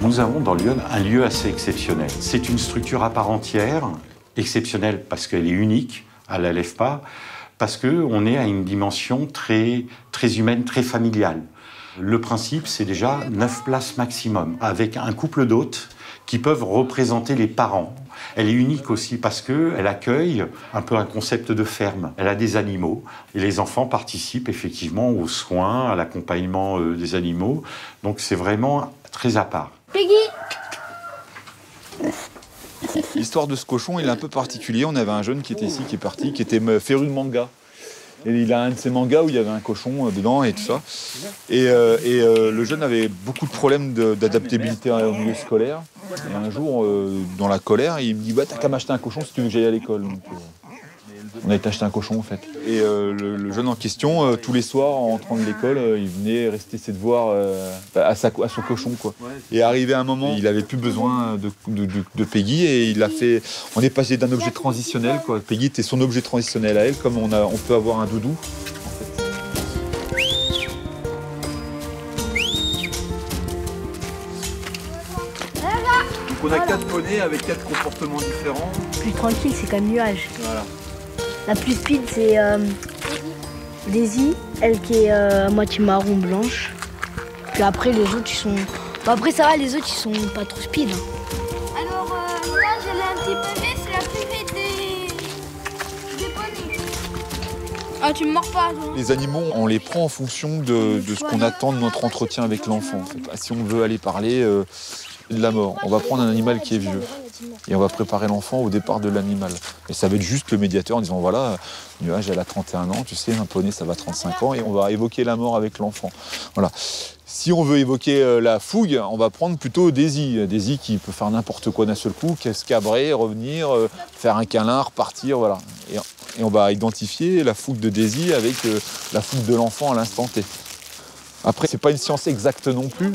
Nous avons dans Lyon un lieu assez exceptionnel. C'est une structure à part entière, exceptionnelle parce qu'elle est unique à la LEFPA, parce qu'on est à une dimension très humaine, très familiale. Le principe, c'est déjà 9 places maximum, avec un couple d'hôtes qui peuvent représenter les parents. Elle est unique aussi parce qu'elle accueille un peu un concept de ferme. Elle a des animaux et les enfants participent effectivement aux soins, à l'accompagnement des animaux. Donc c'est vraiment très à part. Peggy! L'histoire de ce cochon, il est un peu particulier. On avait un jeune qui était ici, qui est parti, qui était féru de manga. Et il a un de ces mangas où il y avait un cochon dedans et tout ça. Et le jeune avait beaucoup de problèmes d'adaptabilité au milieu scolaire. Et un jour, dans la colère, il me dit bah, « T'as qu'à m'acheter un cochon si tu veux que j'aille à l'école. » On a été acheter un cochon en fait. Et le jeune en question, tous les soirs en rentrant de l'école, il venait rester ses devoirs à son cochon, quoi. Et arrivé à un moment, il avait plus besoin de Peggy et il a fait. On est passé d'un objet transitionnel, quoi. Peggy était son objet transitionnel à elle, comme on peut avoir un doudou. Donc on a 4 poneys avec 4 comportements différents. Plus tranquille, c'est comme nuage. Voilà. La plus speed, c'est Daisy, elle qui est à moitié marron blanche. Puis après, les autres, ils sont. Bon, après, ça va, les autres, ils sont pas trop speed. Alors là, j'allais un petit peu vite, c'est la plus vite des poneys. Ah, tu me mords pas, toi. Les animaux, on les prend en fonction de ce qu'on attend de notre entretien avec l'enfant. En fait. Si on veut aller parler de la mort, on va prendre un animal qui est vieux. Et on va préparer l'enfant au départ de l'animal. Et ça va être juste le médiateur en disant voilà, Nuage, elle a 31 ans, tu sais, un poney, ça va 35 ans, et on va évoquer la mort avec l'enfant. Voilà. Si on veut évoquer la fougue, on va prendre plutôt Daisy. Daisy qui peut faire n'importe quoi d'un seul coup, cabrer, revenir, faire un câlin, repartir, voilà. Et on va identifier la fougue de Daisy avec la fougue de l'enfant à l'instant T. Après, c'est pas une science exacte non plus.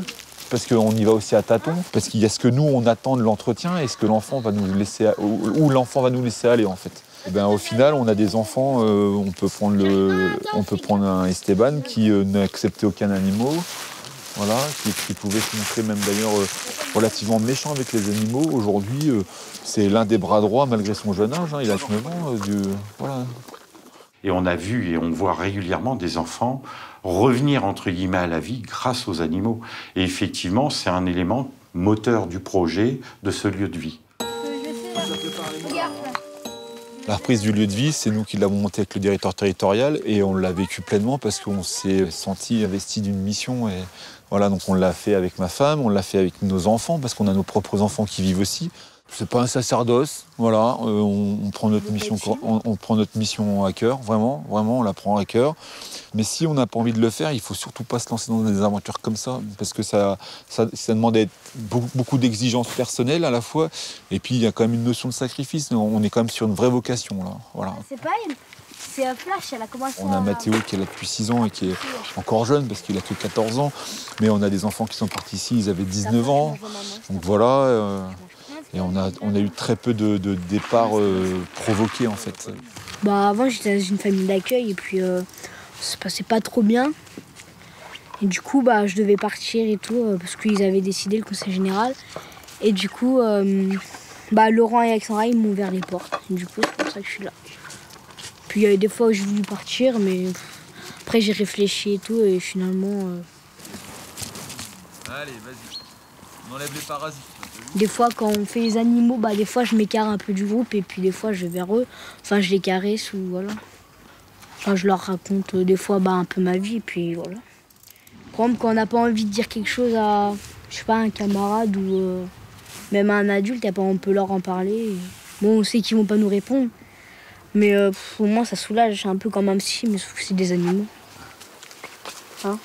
Parce qu'on y va aussi à tâtons, parce qu'il y a ce que nous on attend de l'entretien et ce que l'enfant va nous laisser, où l'enfant va nous laisser aller en fait. Et ben, au final, on a des enfants, on peut prendre un Esteban qui n'acceptait aucun animal, voilà, qui pouvait se montrer même d'ailleurs relativement méchant avec les animaux. Aujourd'hui, c'est l'un des bras droits malgré son jeune âge, hein, il a 9 ans, voilà. Et on a vu et on voit régulièrement des enfants revenir entre guillemets à la vie grâce aux animaux. Et effectivement, c'est un élément moteur du projet de ce lieu de vie. La reprise du lieu de vie, c'est nous qui l'avons monté avec le directeur territorial et on l'a vécu pleinement parce qu'on s'est senti investi d'une mission. Et voilà, donc on l'a fait avec ma femme, on l'a fait avec nos enfants parce qu'on a nos propres enfants qui vivent aussi. C'est pas un sacerdoce, voilà, on prend notre mission à cœur, vraiment, on la prend à cœur. Mais si on n'a pas envie de le faire, il faut surtout pas se lancer dans des aventures comme ça, parce que ça demande beaucoup d'exigences personnelles à la fois, et puis il y a quand même une notion de sacrifice. On est quand même sur une vraie vocation là, voilà. C'est pas elle, c'est Flash, elle a commencé. On a Mathéo qui est là depuis 6 ans et qui est encore jeune parce qu'il a que 14 ans, mais on a des enfants qui sont partis ici, ils avaient 19 ans, donc voilà. Et on a eu très peu de départs provoqués en fait. Bah avant j'étais dans une famille d'accueil et puis ça se passait pas trop bien. Et du coup bah je devais partir et tout parce qu'ils avaient décidé le conseil général. Et du coup bah Laurent et Alexandra ils m'ont ouvert les portes. Et du coup c'est pour ça que je suis là. Puis il y a eu des fois où j'ai voulu partir mais après j'ai réfléchi et tout et finalement. Allez vas-y, on enlève les parasites. Des fois, quand on fait les animaux, bah, des fois, je m'écarte un peu du groupe et puis des fois, je vais vers eux. Enfin, je les caresse ou voilà. Enfin, je leur raconte des fois bah, un peu ma vie et puis voilà. Par exemple, quand on n'a pas envie de dire quelque chose à, je sais pas, un camarade ou même à un adulte, on peut leur en parler. Bon, on sait qu'ils vont pas nous répondre. Mais au moins, ça soulage. C'est un peu comme un psy, mais sauf que c'est des animaux. Hein ?